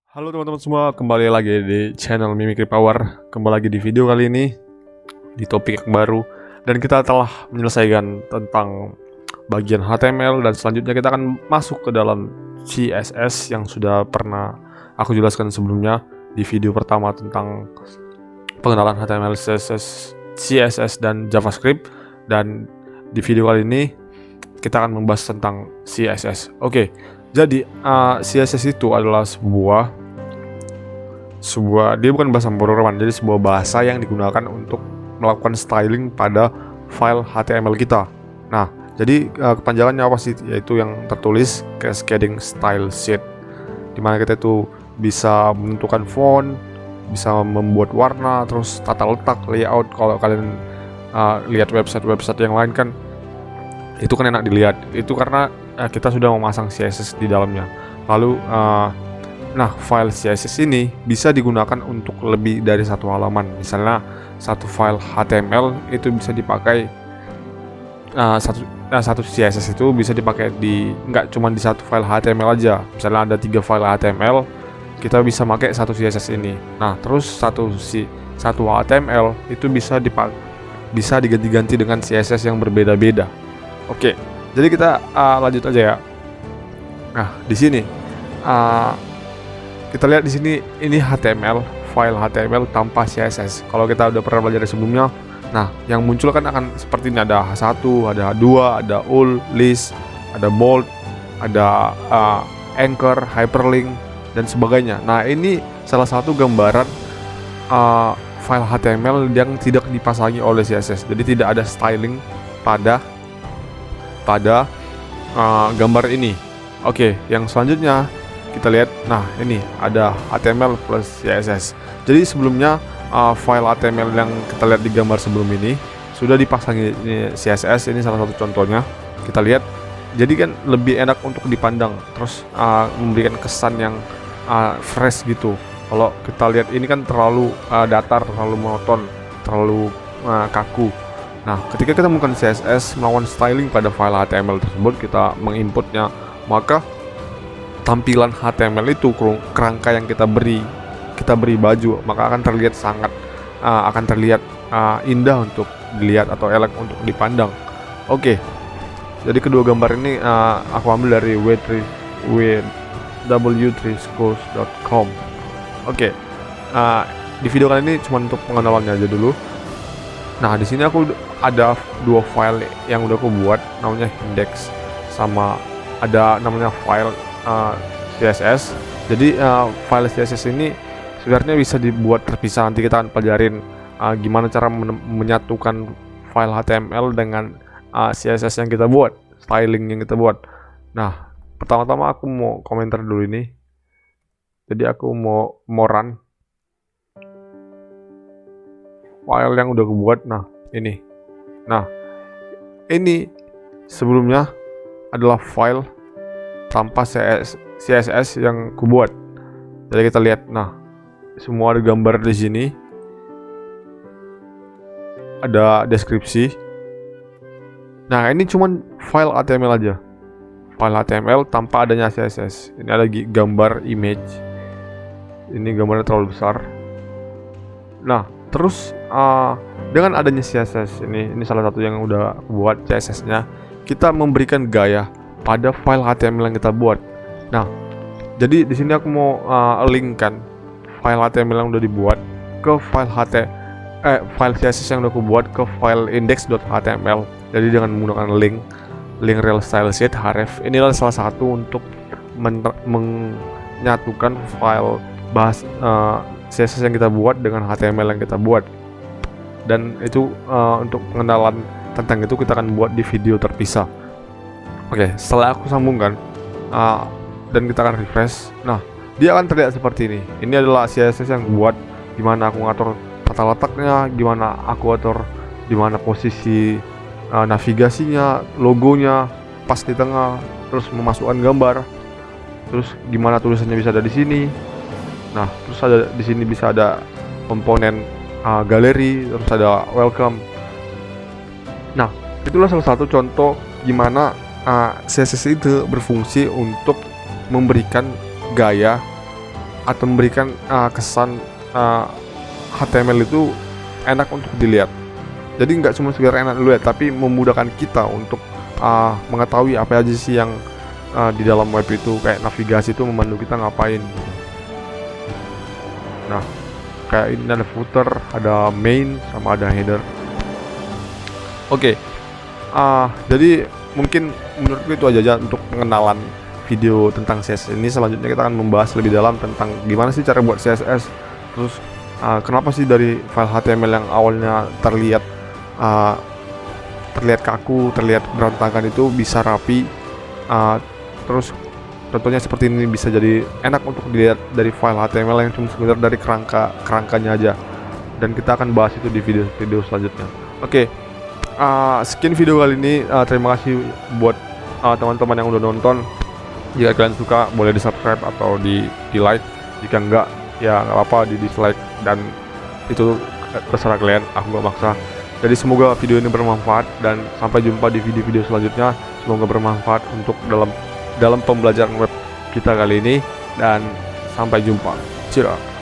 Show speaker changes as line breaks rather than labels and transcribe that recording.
Halo teman-teman semua, kembali lagi di channel Mimikry Power. Kembali lagi di video kali ini di topik yang baru, dan kita telah menyelesaikan tentang bagian HTML, dan selanjutnya kita akan masuk ke dalam CSS yang sudah pernah aku jelaskan sebelumnya di video pertama tentang pengenalan HTML, CSS dan JavaScript. Dan di video kali ini kita akan membahas tentang CSS. Oke. Jadi CSS itu adalah sebuah dia bukan bahasa pemrograman, jadi sebuah bahasa yang digunakan untuk melakukan styling pada file HTML kita. Nah, jadi kepanjangannya apa sih? Yaitu yang tertulis cascading style sheet, dimana kita itu bisa menentukan font, bisa membuat warna, terus tata letak, layout. Kalau kalian lihat website yang lain kan, itu kan enak dilihat. Itu karena kita sudah memasang CSS di dalamnya. Lalu nah, file CSS ini bisa digunakan untuk lebih dari satu halaman. Misalnya satu file HTML itu bisa dipakai satu CSS itu bisa dipakai nggak cuma di satu file HTML aja. Misalnya ada 3 file HTML, kita bisa pakai satu CSS ini. Nah, terus satu HTML itu bisa diganti-ganti dengan CSS yang berbeda-beda. Oke, jadi kita lanjut aja ya. Nah, di sini kita lihat di sini, ini HTML, file HTML tanpa CSS. Kalau kita udah pernah belajar sebelumnya, nah yang muncul kan akan seperti ini, ada H1, ada H2, ada all, list, ada bold, ada anchor, hyperlink, dan sebagainya. Nah, ini salah satu gambaran file HTML yang tidak dipasangi oleh CSS. Jadi tidak ada styling pada gambar ini. Oke, yang selanjutnya kita lihat. Nah, ini ada HTML plus CSS. Jadi sebelumnya file HTML yang kita lihat di gambar sebelum ini sudah dipasangi CSS. Ini salah satu contohnya. Kita lihat. Jadi kan lebih enak untuk dipandang, terus memberikan kesan yang fresh gitu. Kalau kita lihat ini kan terlalu datar, terlalu monoton, terlalu kaku. Nah, ketika kita menggunakan CSS, melakukan styling pada file HTML tersebut, kita menginputnya, maka tampilan HTML itu, kerangka yang kita beri baju, maka akan terlihat indah untuk dilihat atau elok untuk dipandang. Oke. Jadi kedua gambar ini aku ambil dari w3schools.com. Oke. Di video kali ini cuma untuk pengenalannya aja dulu. Nah, di sini aku ada 2 file yang udah aku buat, namanya index, sama ada namanya file CSS. Jadi file CSS ini sebenarnya bisa dibuat terpisah. Nanti kita akan pelajarin gimana cara menyatukan file HTML dengan CSS yang kita buat, styling yang kita buat. Nah, pertama-tama aku mau komentar dulu ini. Jadi aku mau run file yang udah aku buat. Nah, ini. Nah, ini sebelumnya adalah file tanpa CSS yang kubuat. Jadi kita lihat, nah, semua ada gambar di sini, ada deskripsi. Nah, ini cuman file HTML aja, file HTML tanpa adanya CSS. Ini ada gambar image, ini gambarnya terlalu besar. Nah, terus dengan adanya CSS ini salah satu yang udah buat CSS-nya, kita memberikan gaya pada file HTML yang kita buat. Nah, jadi di sini aku mau linkkan file HTML yang udah dibuat ke file CSS yang udah aku buat ke file index.html. Jadi dengan menggunakan link real style sheet href, inilah salah satu untuk menyatukan file CSS yang kita buat dengan HTML yang kita buat. Dan itu untuk pengenalan tentang itu kita akan buat di video terpisah. Oke, setelah aku sambungkan dan kita akan refresh, nah dia akan terlihat seperti ini. Ini adalah CSS yang buat gimana aku ngatur tata letaknya, gimana aku atur dimana posisi navigasinya, logonya pas di tengah, terus memasukkan gambar, terus gimana tulisannya bisa ada di sini. Nah, terus ada di sini bisa ada komponen galeri, terus ada welcome. Nah, itulah salah satu contoh gimana CSS itu berfungsi untuk memberikan gaya atau memberikan kesan HTML itu enak untuk dilihat. Jadi nggak cuma sekedar enak dilihat, tapi memudahkan kita untuk mengetahui apa aja sih yang di dalam web itu, kayak navigasi itu memandu kita ngapain. Nah, kayak ini ada footer, ada main, sama ada header. Oke, jadi mungkin menurutku itu aja untuk pengenalan video tentang CSS ini. Selanjutnya kita akan membahas lebih dalam tentang gimana sih cara buat CSS, terus kenapa sih dari file HTML yang awalnya terlihat kaku, terlihat berantakan itu bisa rapi, terus contohnya seperti ini bisa jadi enak untuk dilihat dari file HTML yang cuma sekedar dari kerangkanya aja. Dan kita akan bahas itu di video selanjutnya. Oke, sekian video kali ini. Terima kasih buat teman-teman yang udah nonton. Jika kalian suka boleh di subscribe atau di like. Jika enggak ya nggak apa-apa, di dislike, dan itu terserah kalian, aku nggak maksa. Jadi semoga video ini bermanfaat, dan sampai jumpa di video-video selanjutnya. Semoga bermanfaat untuk dalam pembelajaran web kita kali ini, dan sampai jumpa. Cheers.